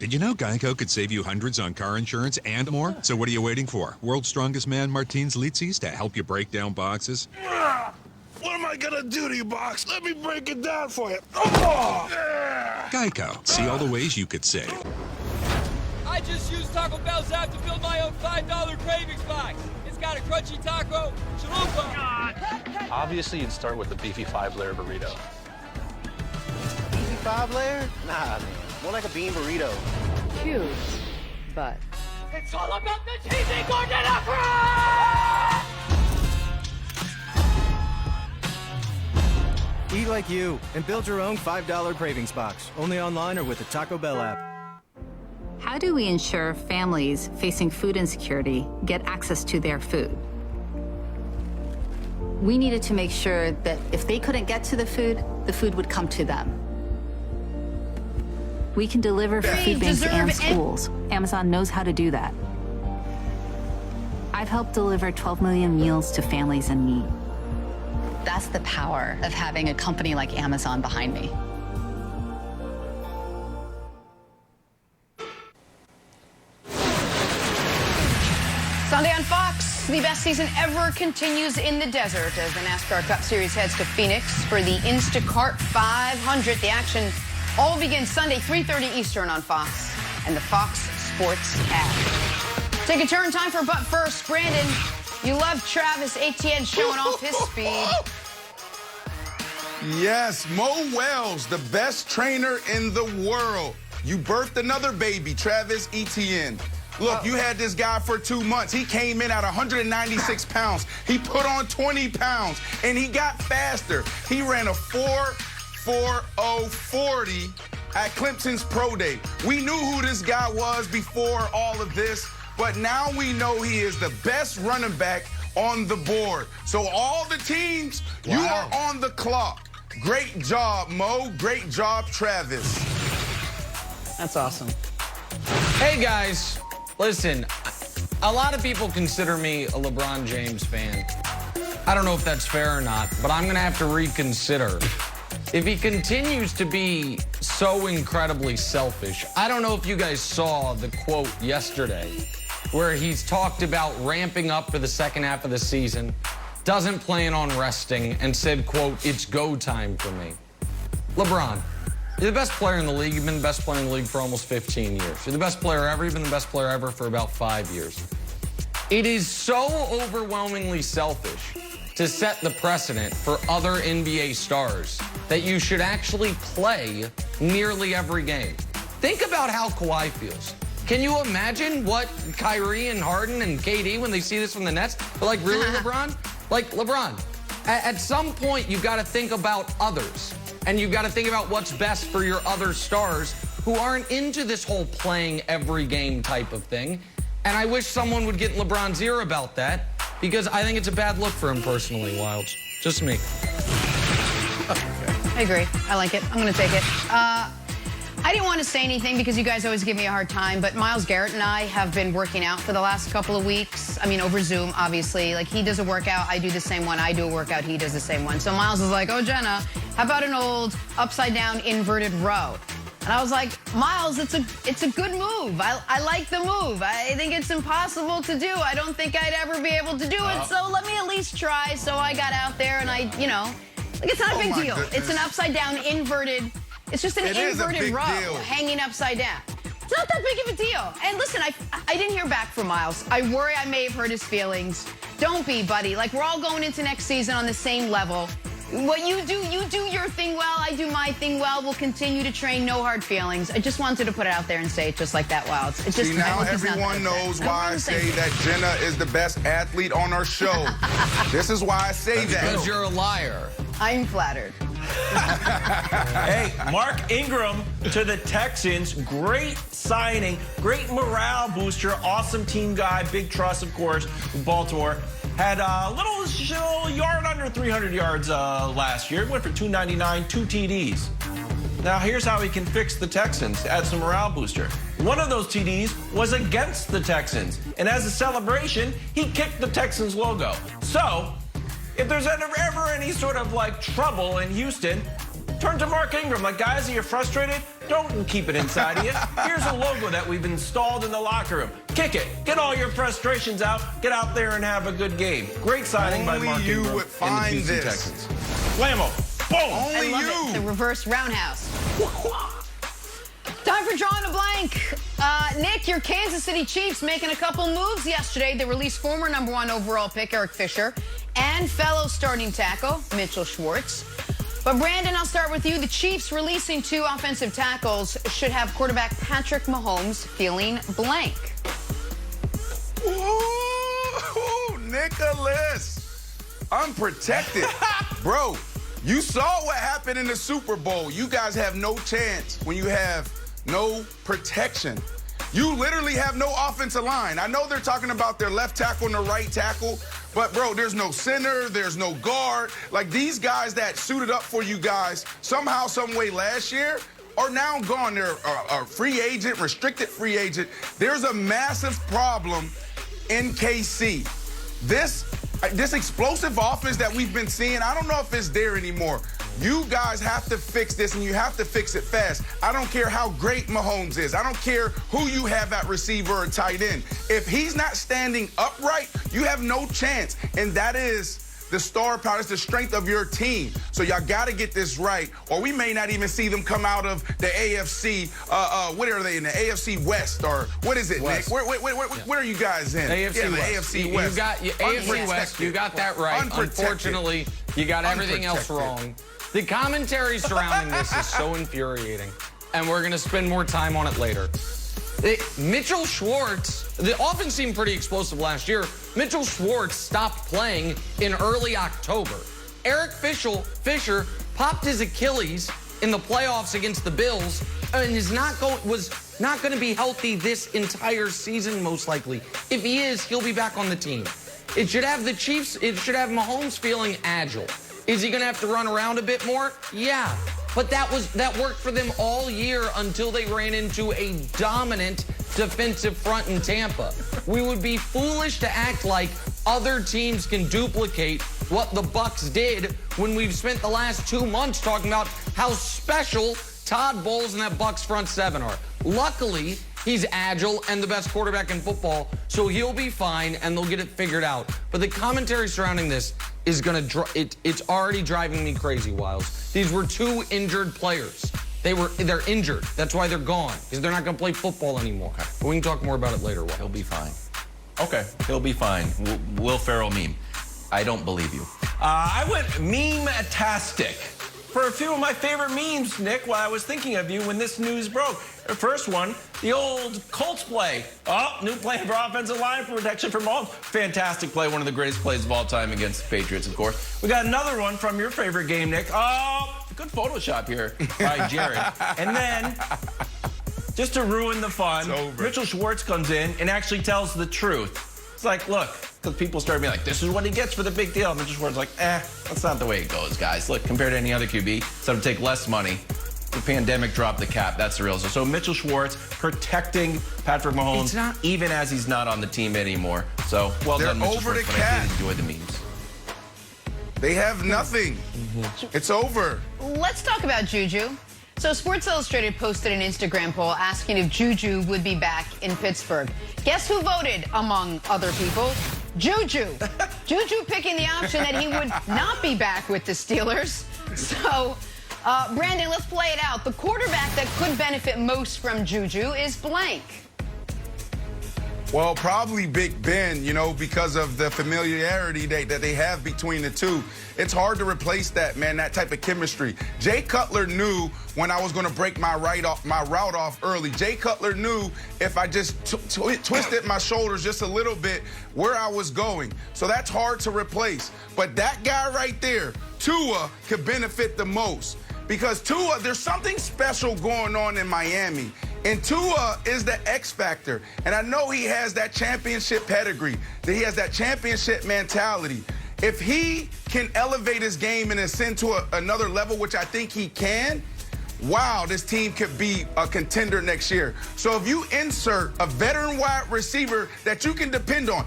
Did you know Geico could save you hundreds on car insurance and more? So what are you waiting for? World's strongest man, Martins Litzis, to help you break down boxes? What am I gonna do to you, Box? Let me break it down for you. Oh! Geico. See all the ways you could save. I just used Taco Bell's app to build my own $5 cravings box. It's got a crunchy taco, chalupa. Obviously, you'd start with the beefy 5-layer burrito. Beefy 5-layer? Nah, man. More like a bean burrito. Huge, but It's all about the cheesy gordita fries! Eat like you and build your own $5 cravings box. Only online or with the Taco Bell app. How do we ensure families facing food insecurity get access to their food? We needed to make sure that if they couldn't get to the food would come to them. We can deliver for food banks and schools. Amazon knows how to do that. I've helped deliver 12 million meals to families in need. That's the power of having a company like Amazon behind me. Sunday on Fox, the best season ever continues in the desert as the NASCAR Cup Series heads to Phoenix for the Instacart 500. The action all begins Sunday, 3:30 Eastern on Fox and the Fox Sports app. Take a turn, time for But First. Brandon, you love Travis Etienne showing off his speed. Yes, Mo Wells, the best trainer in the world. You birthed another baby, Travis Etienne. Look, you had this guy for 2 months. He came in at 196 pounds. He put on 20 pounds, and he got faster. He ran a 4.40 at Clemson's Pro Day. We knew who this guy was before all of this, but now we know he is the best running back on the board. So all the teams, you are on the clock. Great job, Mo. Great job, Travis. That's awesome. Hey, guys. Listen, a lot of people consider me a LeBron James fan. I don't know if that's fair or not, but I'm going to have to reconsider. If he continues to be so incredibly selfish, I don't know if you guys saw the quote yesterday where he's talked about ramping up for the second half of the season, doesn't plan on resting, and said, quote, "It's go time for me." LeBron, you're the best player in the league. You've been the best player in the league for almost 15 years. You're the best player ever. You've been the best player ever for about 5 years. It is so overwhelmingly selfish to set the precedent for other NBA stars that you should actually play nearly every game. Think about how Kawhi feels. Can you imagine what Kyrie and Harden and KD, when they see this from the Nets, are like, really, LeBron? Like, LeBron, at some point, you've got to think about others. And you've got to think about what's best for your other stars who aren't into this whole playing every game type of thing. And I wish someone would get LeBron's ear about that, because I think it's a bad look for him personally, Wilds. Just me. I agree. I like it. I'm going to take it. I didn't want to say anything because you guys always give me a hard time, but Myles Garrett and I have been working out for the last couple of weeks. I mean, over Zoom, obviously. Like, he does a workout, I do the same one. I do a workout, he does the same one. So Myles is like, "Oh, Jenna, how about an old upside-down inverted row?" And I was like, "Myles, it's a good move. I like the move. I think it's impossible to do. I don't think I'd ever be able to do it, so let me at least try." So I got out there and like, it's not a big deal. Goodness. It's an upside-down inverted... It's just an inverted row hanging upside down. It's not that big of a deal. And listen, I didn't hear back from Myles. I worry I may have hurt his feelings. Don't be, buddy. Like, we're all going into next season on the same level. What you do your thing well. I do my thing well. We'll continue to train. No hard feelings. I just wanted to put it out there and say it just like that, Wilds. It just, See, now everyone knows why I say that Jenna is the best athlete on our show. This is why I say that. Because you're a liar. I'm flattered. Hey, Mark Ingram to the Texans. Great signing, great morale booster, awesome team guy, big trust, of course, with Baltimore. Had a little yard under 300 yards last year. Went for 299, 2 TDs. Now, here's how he can fix the Texans to add some morale booster. One of those TDs was against the Texans. And as a celebration, he kicked the Texans logo. So, if there's ever any sort of, like, trouble in Houston, turn to Mark Ingram. Like, guys, are you frustrated? Don't keep it inside of you. Here's a logo that we've installed in the locker room. Kick it. Get all your frustrations out. Get out there and have a good game. Great signing by Mark you Ingram would find and the Houston this. Texans. Blammo. Boom. Only I love you. it. The reverse roundhouse. Time for drawing a blank. Nick, your Kansas City Chiefs making a couple moves yesterday. They released former #1 overall pick Eric Fisher and fellow starting tackle Mitchell Schwartz. But Brandon, I'll start with you. The Chiefs releasing 2 offensive tackles should have quarterback Patrick Mahomes feeling blank. Ooh, Nicholas. Unprotected. Bro, you saw what happened in the Super Bowl. You guys have no chance when you have no protection. You literally have no offensive line. I know they're talking about their left tackle and the right tackle, but, bro, there's no center, there's no guard. Like, these guys that suited up for you guys somehow, some way last year are now gone. They're a free agent, restricted free agent. There's a massive problem in KC. This explosive offense that we've been seeing, I don't know if it's there anymore. You guys have to fix this, and you have to fix it fast. I don't care how great Mahomes is. I don't care who you have at receiver or tight end. If he's not standing upright, you have no chance, and that is the star power. It's the strength of your team. So y'all got to get this right, or we may not even see them come out of the AFC. What are they in the AFC West, or what is it, West. Nick? Where are you guys in? AFC West. AFC West. You got AFC West. You got that right. Unprotected. Unfortunately, you got everything else wrong. The commentary surrounding this is so infuriating, and we're going to spend more time on it later. Mitchell Schwartz, the offense seemed pretty explosive last year. Mitchell Schwartz stopped playing in early October. Eric Fisher popped his Achilles in the playoffs against the Bills and was not going to be healthy this entire season, most likely. If he is, he'll be back on the team. It should have the Chiefs, it should have Mahomes feeling agile. Is he going to have to run around a bit more? Yeah. But that worked for them all year until they ran into a dominant defensive front in Tampa. We would be foolish to act like other teams can duplicate what the Bucs did when we've spent the last 2 months talking about how special Todd Bowles and that Bucs front 7 are. Luckily, he's agile and the best quarterback in football, so he'll be fine and they'll get it figured out. But the commentary surrounding this is it's already driving me crazy, Wiles. These were 2 injured players. They're injured. That's why they're gone, because they're not going to play football anymore. Okay. But we can talk more about it later. He'll be fine. Okay, he'll be fine. Will Ferrell meme. I don't believe you. I went meme-tastic for a few of my favorite memes, Nick, while I was thinking of you when this news broke. The first one, the old Colts play. Oh, new play for offensive line protection from Mahomes. Fantastic play, one of the greatest plays of all time against the Patriots, of course. We got another one from your favorite game, Nick. Oh, good Photoshop here by Jared. And then, just to ruin the fun, Mitchell Schwartz comes in and actually tells the truth. It's like, look, because people started being like, this is what he gets for the big deal. Mitchell Schwartz is like, that's not the way it goes, guys. Look, compared to any other QB, so to take less money. The pandemic dropped the cap. That's the real. So Mitchell Schwartz protecting Patrick Mahomes, even as he's not on the team anymore. So well done, Mitchell Schwartz. But I did enjoy the memes. They have nothing. It's over. Let's talk about Juju. So Sports Illustrated posted an Instagram poll asking if Juju would be back in Pittsburgh. Guess who voted, among other people? Juju. Juju picking the option that he would not be back with the Steelers. So, Brandon, let's play it out. The quarterback that could benefit most from Juju is blank. Well, probably Big Ben, because of the familiarity that they have between the two. It's hard to replace that, man, that type of chemistry. Jay Cutler knew when I was going to break my route off early. Jay Cutler knew if I just twisted my shoulders just a little bit where I was going. So that's hard to replace. But that guy right there, Tua, could benefit the most. Because Tua, there's something special going on in Miami. And Tua is the X factor. And I know he has that championship pedigree, that he has that championship mentality. If he can elevate his game and ascend to another level, which I think he can, wow, this team could be a contender next year. So if you insert a veteran wide receiver that you can depend on,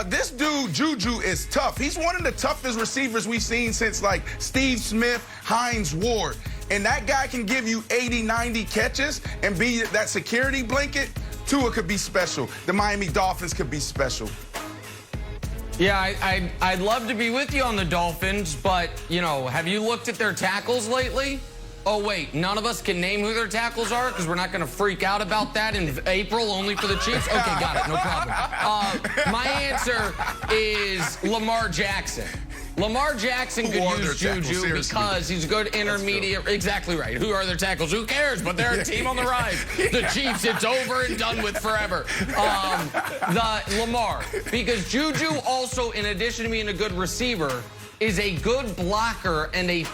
this dude, Juju, is tough. He's one of the toughest receivers we've seen since, like, Steve Smith, Hines Ward. and that guy can give you 80, 90 catches and be that security blanket, Tua could be special. The Miami Dolphins could be special. Yeah, I'd love to be with you on the Dolphins, but, you know, have you looked at their tackles lately? Oh, wait, none of us can name who their tackles are because we're not going to freak out about that in April only for the Chiefs? Okay, got it, no problem. My answer is Lamar Jackson. Lamar Jackson could use Juju because he's a good intermediate. Exactly right. Who are their tackles? Who cares? But they're a team on the rise. The Chiefs, it's over and done with forever. The Lamar. Because Juju also, in addition to being a good receiver, is a good blocker, and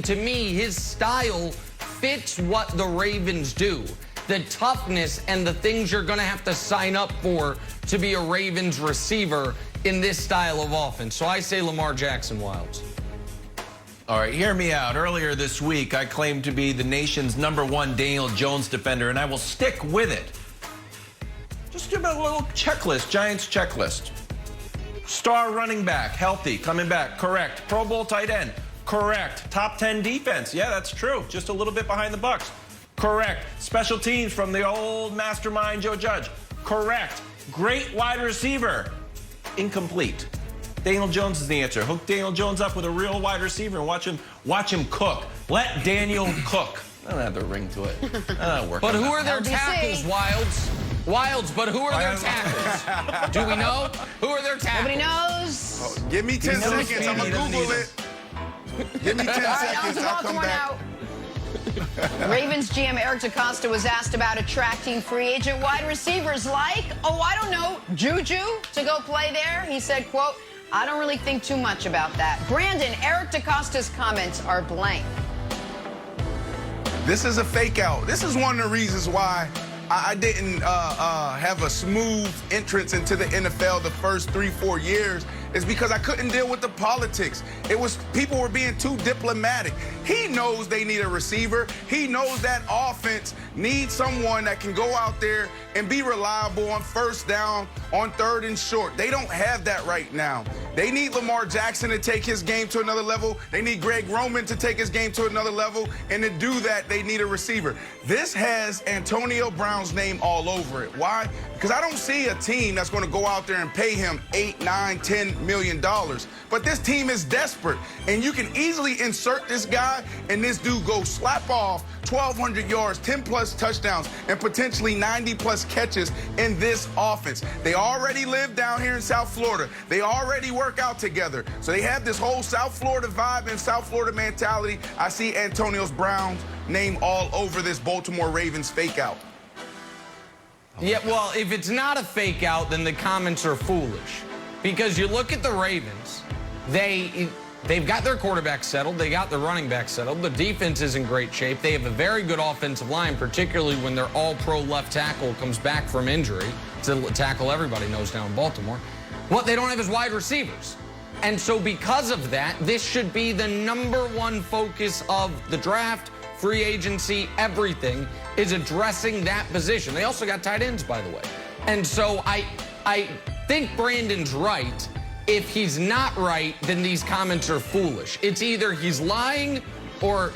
to me, his style fits what the Ravens do. The toughness and the things you're going to have to sign up for to be a Ravens receiver in this style of offense. So I say Lamar Jackson Wilds. All right, hear me out. Earlier this week, I claimed to be the nation's #1 Daniel Jones defender, and I will stick with it. Just give it a little checklist, Giants checklist. Star running back, healthy, coming back, correct. Pro Bowl tight end, correct. Top 10 defense, yeah, that's true. Just a little bit behind the Bucs, correct. Special teams from the old mastermind Joe Judge, correct. Great wide receiver, incomplete. Daniel Jones is the answer. Hook Daniel Jones up with a real wide receiver and watch him cook. Let Daniel cook. I don't have the ring to it. But who are their tackles, Wilds, but who are their tackles? Do we know? Who are their tackles? Nobody knows. Oh, give me 10 seconds. I'm going to Google it. Give me 10 seconds. I'll come back. Ravens GM Eric DeCosta was asked about attracting free agent wide receivers like, I don't know, Juju to go play there. He said, quote, I don't really think too much about that. Brandon, Eric DeCosta's comments are blank. This is a fake out. This is one of the reasons why I didn't have a smooth entrance into the NFL the first 3-4 years, is because I couldn't deal with the politics. People were being too diplomatic. He knows they need a receiver. He knows that offense needs someone that can go out there and be reliable on first down, on third and short. They don't have that right now. They need Lamar Jackson to take his game to another level. They need Greg Roman to take his game to another level. And to do that, they need a receiver. This has Antonio Brown's name all over it. Why? Because I don't see a team that's going to go out there and pay him $8, $9, $10 million. But this team is desperate. And you can easily insert this guy, and this dude goes slap off 1,200 yards, 10-plus touchdowns, and potentially 90-plus catches in this offense. They already live down here in South Florida. They already work out together. So they have this whole South Florida vibe and South Florida mentality. I see Antonio Brown's name all over this Baltimore Ravens fake out. Yeah, well, if it's not a fake out, then the comments are foolish. Because you look at the Ravens, they've got their quarterback settled. They got their running back settled. The defense is in great shape. They have a very good offensive line, particularly when their all-pro left tackle comes back from injury. It's a tackle everybody knows down in Baltimore. What they don't have is wide receivers. And so because of that, this should be the #1 focus of the draft, free agency, everything, is addressing that position. They also got tight ends, by the way. And so I think Brandon's right. If he's not right, then these comments are foolish. It's either he's lying or,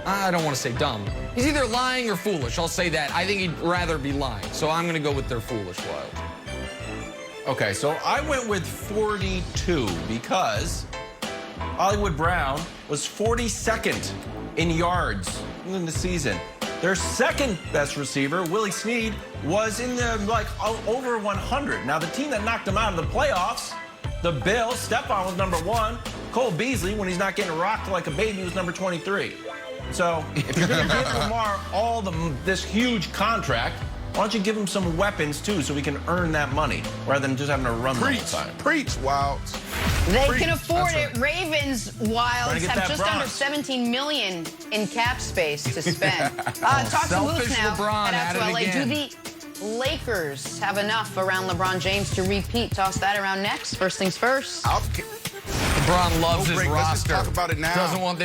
I don't want to say dumb. He's either lying or foolish. I'll say that. I think he'd rather be lying. So I'm going to go with their foolish Wild. Okay, so I went with 42 because Hollywood Brown was 42nd in yards in the season. Their second best receiver, Willie Snead, was in the over 100. Now the team that knocked him out of the playoffs, the Bills, Stephon was #1. Cole Beasley, when he's not getting rocked like a baby, was number 23. So if you're going to give Lamar this huge contract, why don't you give him some weapons too, so we can earn that money rather than just having to run the whole time? Preach, Wilds. They can afford it. Ravens Wilds have just under $17 million in cap space to spend. Talk to Moose now. LeBron Head out to LA. again. Do the Lakers have enough around LeBron James to repeat? Toss that around next. First things first. LeBron loves his roster. Let's just talk about it now. Doesn't want them